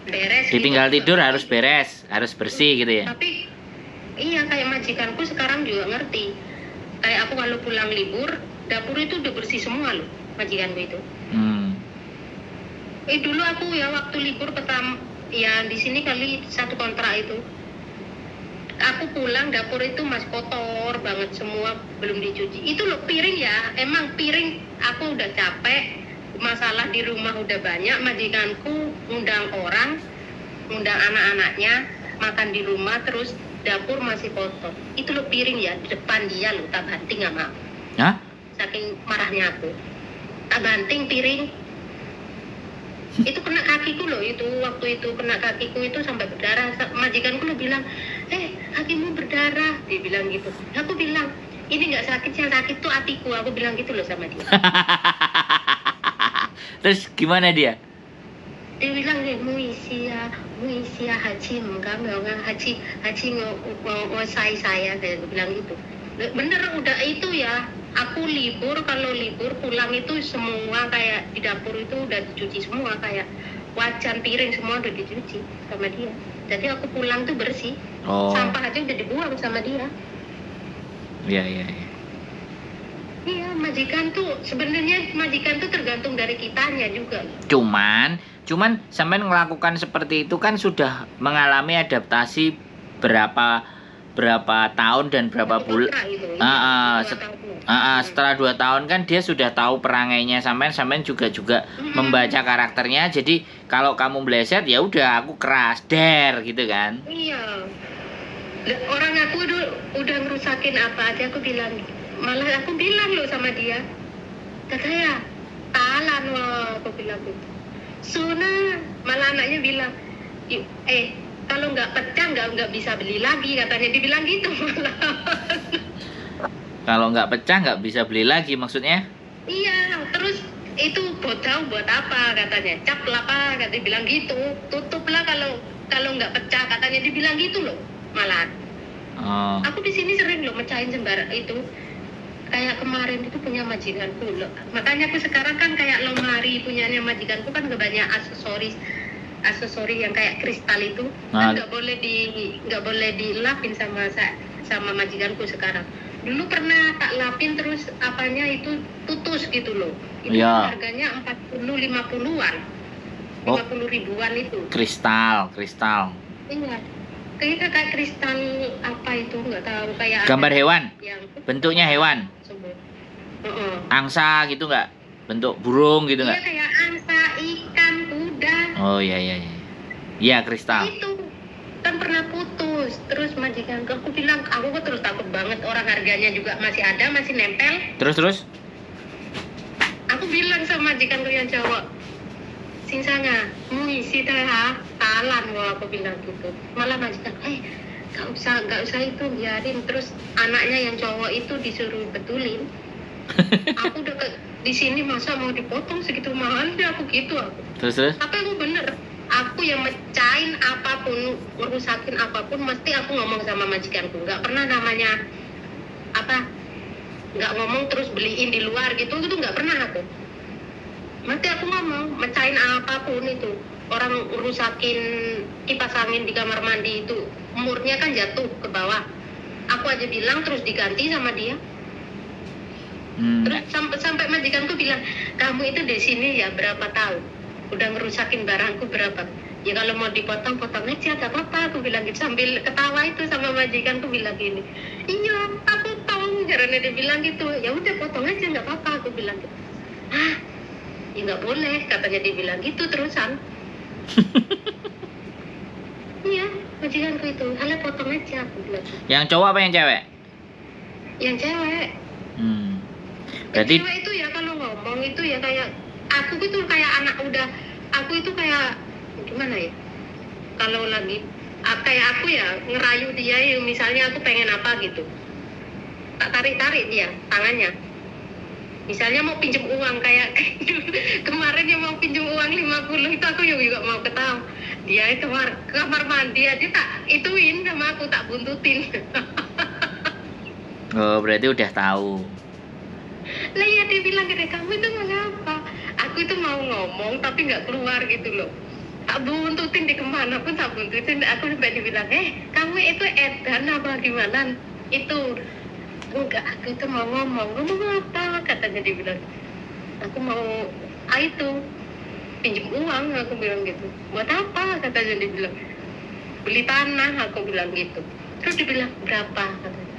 beres Ditinggal gitu. tidur harus beres, harus bersih gitu ya. Tapi iya, kayak majikanku sekarang juga ngerti. Kayak aku kalau pulang libur, dapur itu udah bersih semua loh, majikanku itu. Dulu aku ya waktu libur pertama, ya di sini kali satu kontrak itu, aku pulang dapur itu masih kotor banget semua, belum dicuci. Itu loh piring ya, emang piring aku udah capek, masalah di rumah udah banyak, majikanku ngundang orang, ngundang anak-anaknya makan di rumah, terus dapur masih kotor. Itu loh piring ya, di depan dia loh, tak banting sama aku. Hah? Saking marahnya aku, tak banting piring. Itu kena kakiku loh, itu waktu itu kena kakiku itu sampai berdarah. Majikanku lo bilang, kakimu berdarah, dia bilang gitu. Aku bilang, ini nggak sakit, yang sakit tuh hatiku. Aku bilang gitu loh sama dia. Terus gimana dia? Dia bilang, muisia haji enggak haji ngosai saya, dia bilang gitu. Bener udah itu ya. Aku libur, kalau libur pulang itu semua kayak di dapur itu udah dicuci semua, kayak wajan, piring semua udah dicuci sama dia. Jadi aku pulang tuh bersih. Sampah aja udah dibuang sama dia. Iya. Iya, majikan tuh sebenarnya tergantung dari kitanya juga. Cuman sampean melakukan seperti itu kan sudah mengalami adaptasi berapa tahun dan berapa bulan. Setelah 2 tahun kan dia sudah tahu perangainya sampean juga membaca karakternya. Jadi kalau kamu meleset ya udah aku keras gitu kan. Iya. Orang aku udah ngerusakin apa aja, aku bilang, malah aku bilang loh sama dia, katanya talan wah, aku bilang gitu. Suna, malah anaknya bilang, kalau nggak pecah nggak bisa beli lagi, katanya dibilang gitu malah. Kalau nggak pecah nggak bisa beli lagi maksudnya? Iya, terus itu buat apa katanya, cap lah apa, katanya bilang gitu, tutup lah kalau nggak pecah, katanya dibilang gitu loh malah. Aku di sini sering loh mecahin sembarang itu. Kayak kemarin itu punya majikanku loh. Makanya aku sekarang kan kayak lemari punyanya majikanku kan banyak aksesori yang kayak kristal itu. Kan nggak boleh dilapin sama majikanku sekarang. Dulu pernah tak lapin terus apanya itu putus gitu loh. Itu harganya 40-50-an. 50 ribuan itu. Kristal. Iya. Kayak kristal apa itu nggak tahu, kayak gambar hewan bentuknya hewan angsa gitu nggak, bentuk burung gitu nggak? Iya, kayak angsa, ikan, kuda. Iya kristal itu kan pernah putus, terus majikan aku bilang, aku terus takut banget, orang harganya juga masih nempel. Terus aku bilang sama majikanku yang cowok, sinsanya ngisi talan, wah aku bilang gitu. Malah majikan, nggak usah itu, biarin. Terus anaknya yang cowok itu disuruh betulin. Aku udah di sini masa mau dipotong segitu mahalnya, aku gitu aku. Terus tapi aku bener, aku yang mecahin apapun, merusakin apapun, mesti aku ngomong sama majikanku. Nggak pernah namanya nggak ngomong terus beliin di luar gitu nggak pernah aku. Nanti aku ngomong, mecahin apapun itu. Orang rusakin kipas angin di kamar mandi itu, murnya kan jatuh ke bawah. Aku aja bilang terus diganti sama dia. Terus sampai majikanku bilang, kamu itu di sini ya berapa tahun? Udah ngerusakin barangku berapa? Ya kalau mau dipotong, potong aja, gak apa-apa. Aku bilang gitu sambil ketawa itu sama majikanku bilang gini. Iya, aku potong. Jarang dia bilang gitu. Ya udah potong aja, gak apa-apa. Aku bilang gitu. Ya nggak boleh, katanya dia bilang gitu terusan. Iya, majikanku itu, halah potong aja, aku bilang. Yang cowok apa yang cewek? Yang cewek. Berarti yang cewek itu ya kalau ngomong itu ya kayak, aku itu kayak anak udah, aku itu kayak gimana ya? Kalau lagi kayak aku ya ngerayu dia, misalnya aku pengen apa gitu, tak tarik dia tangannya. Misalnya mau pinjam uang kayak kemarin yang mau pinjam uang 50 itu aku juga mau ketawa. Dia itu kamar mandi aja tak ituin sama aku, tak buntutin. berarti udah tahu. Lah ya dia bilang, kamu itu ngapa? Aku itu mau ngomong tapi nggak keluar gitu loh. tak buntutin di kemana pun tak buntutin. Aku sampai dibilang, kamu itu edan apa gimana? Itu enggak, aku itu mau ngomong apa? Katanya dibilang, aku mau itu pinjam uang, aku bilang gitu. Buat apa? Katanya dibilang, beli tanah, aku bilang gitu. Terus dibilang berapa? Katanya.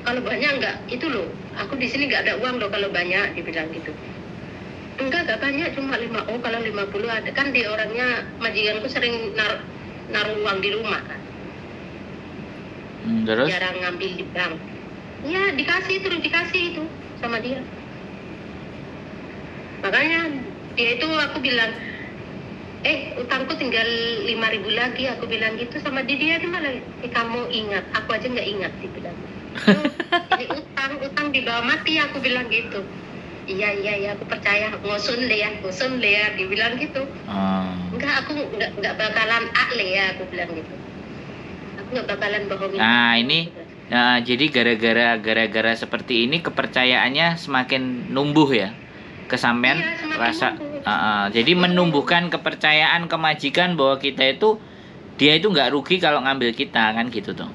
Kalau banyak enggak, itu loh. Aku di sini enggak ada uang loh kalau banyak, dibilang gitu. Enggak banyak, cuma 5. Kalau 50 ada. Kan di orangnya, majikanku sering naruh uang di rumah kan. Terus? Jarang ngambil di bank. Ya dikasih itu sama dia. Makanya dia itu aku bilang, utangku tinggal 5.000 lagi. Aku bilang gitu sama dia malah, kamu ingat, aku aja nggak ingat, dibilang. Ini utang dibawa mati, aku bilang gitu. Iya, aku percaya, ngosun le ya, dibilang gitu. Enggak, aku enggak bakalan le ya, aku bilang gitu. Aku enggak bakalan bohongin. Nah, ini jadi gara-gara seperti ini kepercayaannya semakin numbuh ya. Kesampean rasa jadi menumbuhkan kepercayaan ke majikan bahwa dia itu nggak rugi kalau ngambil kita, kan gitu tuh.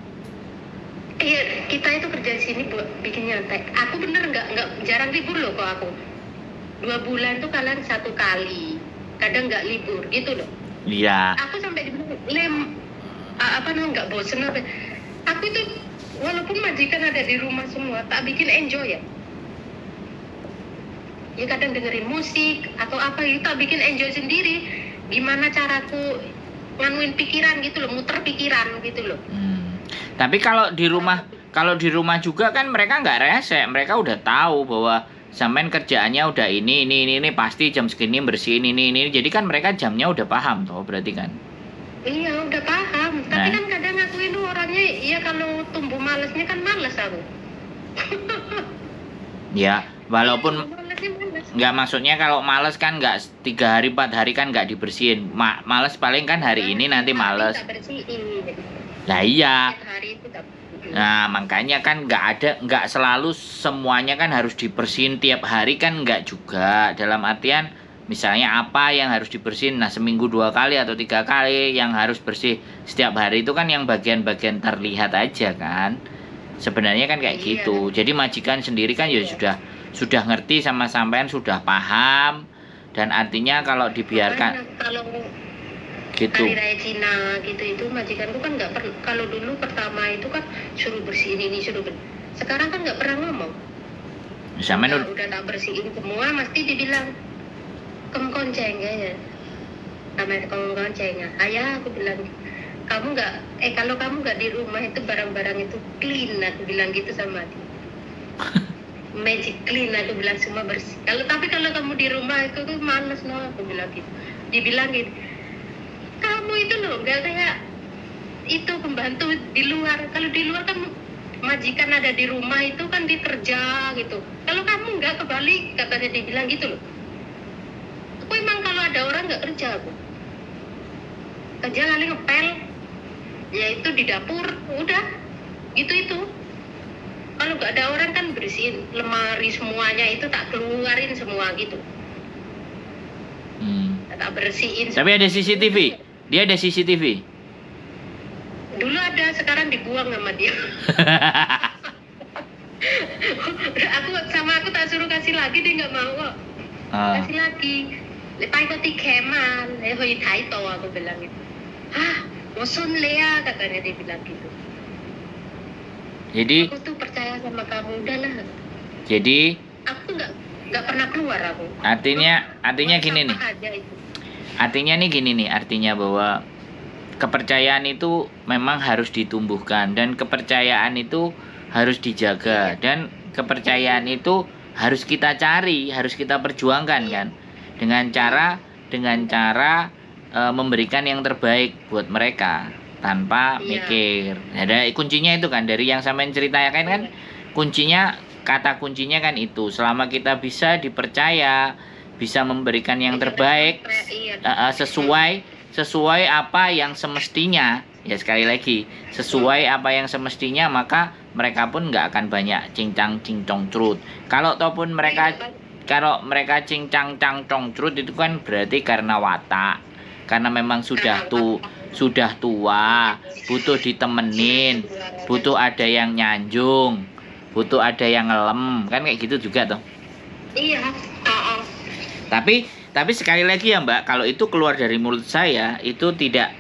Iya, kita itu kerja di sini buat bikin nyantai. Aku bener nggak jarang libur loh kok aku. 2 bulan tuh kalian 1 kali. Kadang nggak libur gitu loh. Iya. Aku sampai dibilang nggak bosen apa. Aku itu walaupun majikan ada di rumah semua, tak bikin enjoy ya. Ya kadang dengerin musik atau apa gitu, tak bikin enjoy sendiri. Gimana caraku nganuin pikiran gitu loh, muter pikiran gitu loh. Tapi kalau di rumah juga kan mereka nggak rese, mereka udah tahu bahwa sampean kerjaannya udah ini pasti jam segini bersihin ini. Jadi kan mereka jamnya udah paham toh, berarti kan? Iya udah paham. Tapi kan kadang aku itu orangnya ya kalau tumbuh malesnya kan males aku. Ya walaupun nggak, maksudnya kalau males kan nggak 3 hari 4 hari kan nggak dibersihin. Males paling kan hari ini nanti males. Nah iya. Nah makanya kan nggak selalu semuanya kan harus dibersihin tiap hari kan, nggak juga. Dalam artian misalnya apa yang harus dibersihin, nah seminggu 2 kali atau 3 kali yang harus bersih setiap hari itu kan yang bagian-bagian terlihat aja kan. Sebenarnya kan kayak gitu. Jadi majikan sendiri kan ya sudah ngerti sama sampean, sudah paham, dan artinya kalau dibiarkan gitu. Hari raya Cina gitu itu majikanku kan nggak kalau dulu pertama itu kan suruh bersihin ini sekarang kan nggak pernah ngomong. Udah tak bersihin semua mesti dibilang konceng ya. Namanya konceng ya. Ayah aku bilang kamu nggak kalau kamu nggak di rumah itu barang-barang itu clean, aku bilang gitu sama dia. Magic clean, aku bilang semua bersih. Tapi kalau kamu di rumah itu tuh males loh, aku bilang gitu. Dibilang gitu. Kamu itu loh nggak kayak itu pembantu di luar. Kalau di luar kan majikan ada di rumah itu kan dikerja gitu. Kalau kamu nggak kebalik, katanya dibilang gitu loh. Aku emang kalau ada orang nggak kerja aku. Kerja kali ngepel, ya itu di dapur, udah gitu itu. Kalau nggak ada orang kan bersihin lemari semuanya itu tak keluarin semua gitu. Tak bersihin. Tapi ada CCTV. Dia ada CCTV. Dulu ada, sekarang dibuang sama dia. aku tak suruh kasih lagi, dia nggak mau kok. Kasih lagi. Lepas itu tikeman, hoi taito aku bilang gitu. Bosun Lea, katanya dia bilang gitu. Jadi aku tuh percaya sama kamu, udahlah. Jadi aku nggak pernah keluar aku. Artinya gini nih. Artinya bahwa kepercayaan itu memang harus ditumbuhkan dan kepercayaan itu harus dijaga dan kepercayaan itu harus kita cari, harus kita perjuangkan kan dengan cara memberikan yang terbaik buat mereka tanpa mikir. Ada kuncinya itu kan dari yang sampean ceritakan kan, kata kuncinya kan itu, selama kita bisa dipercaya, bisa memberikan yang terbaik sesuai apa yang semestinya, ya sekali lagi sesuai apa yang semestinya, maka mereka pun nggak akan banyak cincang cincong cerut. Kalau mereka cincang cincong cerut itu kan berarti karena watak, karena memang sudah tua, butuh ditemenin, butuh ada yang nyanjung, butuh ada yang ngelem, kan kayak gitu juga toh. Iya. Tapi sekali lagi ya Mbak, kalau itu keluar dari mulut saya itu tidak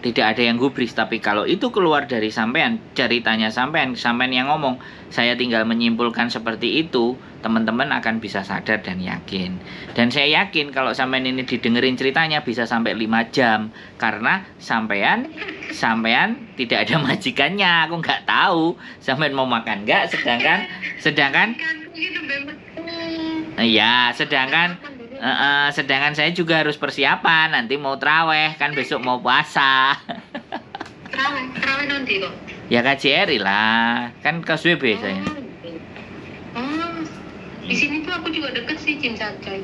ada yang gubris. Tapi kalau itu keluar dari sampean, ceritanya sampean yang ngomong, saya tinggal menyimpulkan seperti itu, teman-teman akan bisa sadar dan yakin. Dan saya yakin kalau sampean ini didengerin ceritanya bisa sampai 5 jam, karena sampean tidak ada majikannya. Aku nggak tahu sampean mau makan nggak, sedangkan iya, sedangkan saya juga harus persiapan, nanti mau traweh, kan besok mau puasa. Traweh nanti kok. Ya KJRI lah, kan ke SWB saya. Di sini tuh aku juga deket sih Cincacai.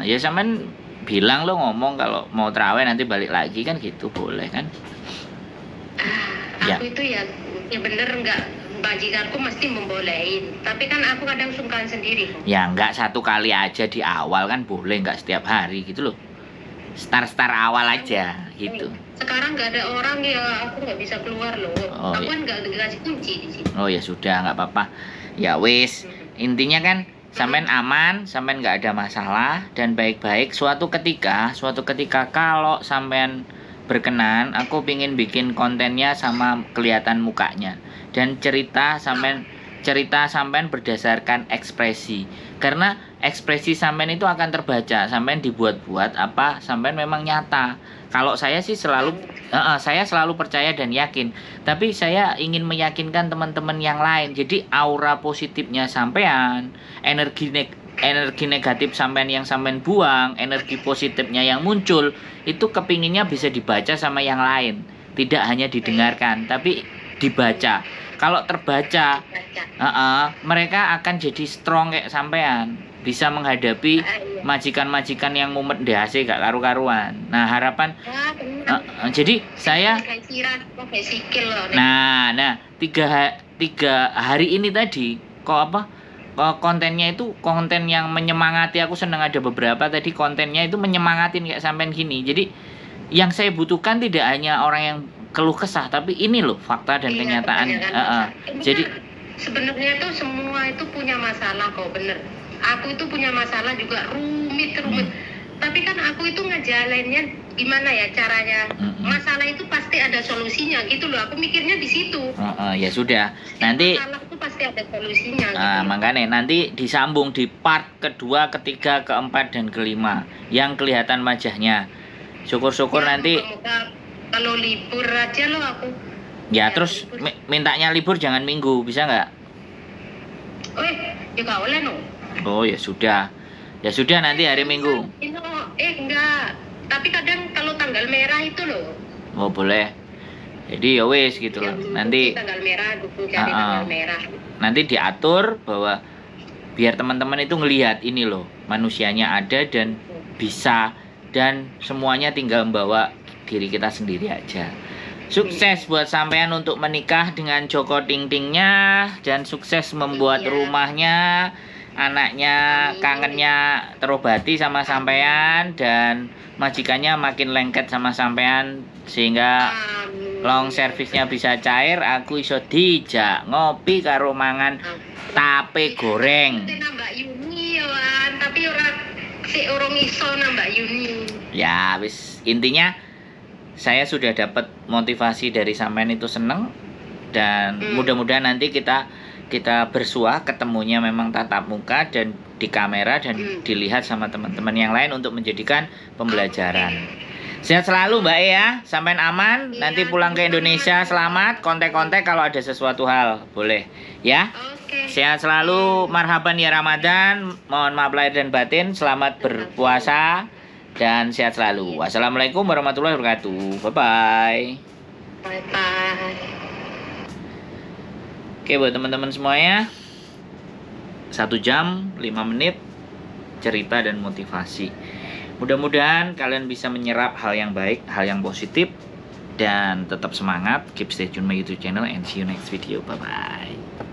Ya sampean bilang lo ngomong kalau mau traweh nanti balik lagi, kan gitu boleh kan? Aku itu ya bener nggak, bajikanku mesti membolehin, tapi kan aku kadang sungkan sendiri kok. Ya nggak, satu kali aja di awal kan boleh, nggak setiap hari gitu loh. Start awal aja gitu. Sekarang nggak ada orang ya, aku nggak bisa keluar loh. Aku kan nggak dikasih kunci di sini. Oh ya sudah, nggak apa-apa. Ya wis, intinya kan sampean aman, sampean nggak ada masalah dan baik-baik. Suatu ketika kalau sampean berkenan, aku pingin bikin kontennya sama kelihatan mukanya dan cerita sampean berdasarkan ekspresi, karena ekspresi sampean itu akan terbaca. Sampean dibuat-buat apa, sampean memang nyata. Kalau saya sih saya selalu percaya dan yakin, tapi saya ingin meyakinkan teman-teman yang lain. Jadi aura positifnya sampean, energi negatif sampean yang sampean buang, energi positifnya yang muncul, itu kepinginnya bisa dibaca sama yang lain, tidak hanya didengarkan tapi dibaca. Kalau terbaca, mereka akan jadi strong kayak sampean, bisa menghadapi majikan-majikan yang mumet ndase gak karu-karuan. Nah harapan jadi saya tiga hari ini tadi kontennya itu konten yang menyemangati. Aku senang ada beberapa tadi kontennya itu menyemangatin kayak sampean gini. Jadi yang saya butuhkan tidak hanya orang yang keluh kesah, tapi ini loh fakta dan kenyataan. Jadi sebenarnya tuh semua itu punya masalah kok, bener. Aku itu punya masalah juga, rumit. Tapi kan aku itu ngejalaninnya gimana ya caranya. Masalah itu pasti ada solusinya gitu loh. Aku mikirnya di situ. Ya sudah. Nanti masalah itu pasti ada solusinya. Gitu. Makanya nanti disambung di part kedua, ketiga, keempat dan kelima yang kelihatan wajahnya. Syukur-syukur ya, nanti kalau libur aja loh aku. Ya terus mintanya libur jangan Minggu, bisa nggak? Ya nggak boleh no. Oh ya sudah nanti hari Minggu. Enggak. Tapi kadang kalau tanggal merah itu loh. Oh boleh. Jadi ya wes gitu loh. Nanti tanggal merah, cari tanggal merah. Nanti diatur bahwa biar teman-teman itu ngelihat ini loh, manusianya ada dan bisa, dan semuanya tinggal membawa diri kita sendiri aja. Sukses buat sampean untuk menikah dengan Joko Tingtingnya, dan sukses membuat rumahnya, anaknya kangennya terobati sama sampean, dan majikannya makin lengket sama sampean sehingga long servisnya bisa cair. Aku iso dijak ngopi karo mangan tape goreng. Mbak Yuni ya, tapi orang iso Mbak Yuni. Ya wis, intinya saya sudah dapat motivasi dari sampean itu seneng, dan mudah-mudahan nanti kita bersua ketemunya memang tatap muka dan di kamera dan dilihat sama teman-teman yang lain untuk menjadikan pembelajaran. Sehat selalu Mbak ya, sampean aman, nanti pulang ke Indonesia selamat, kontak-kontak kalau ada sesuatu hal, boleh ya. Sehat selalu, marhaban ya Ramadan, mohon maaf lahir dan batin, selamat berpuasa dan sehat selalu. Wassalamualaikum warahmatullahi wabarakatuh. Bye-bye. Bye-bye. Oke buat teman-teman semuanya, 1 jam 5 menit cerita dan motivasi. Mudah-mudahan kalian bisa menyerap hal yang baik, hal yang positif, dan tetap semangat. Keep stay tune my YouTube channel and see you next video. Bye-bye.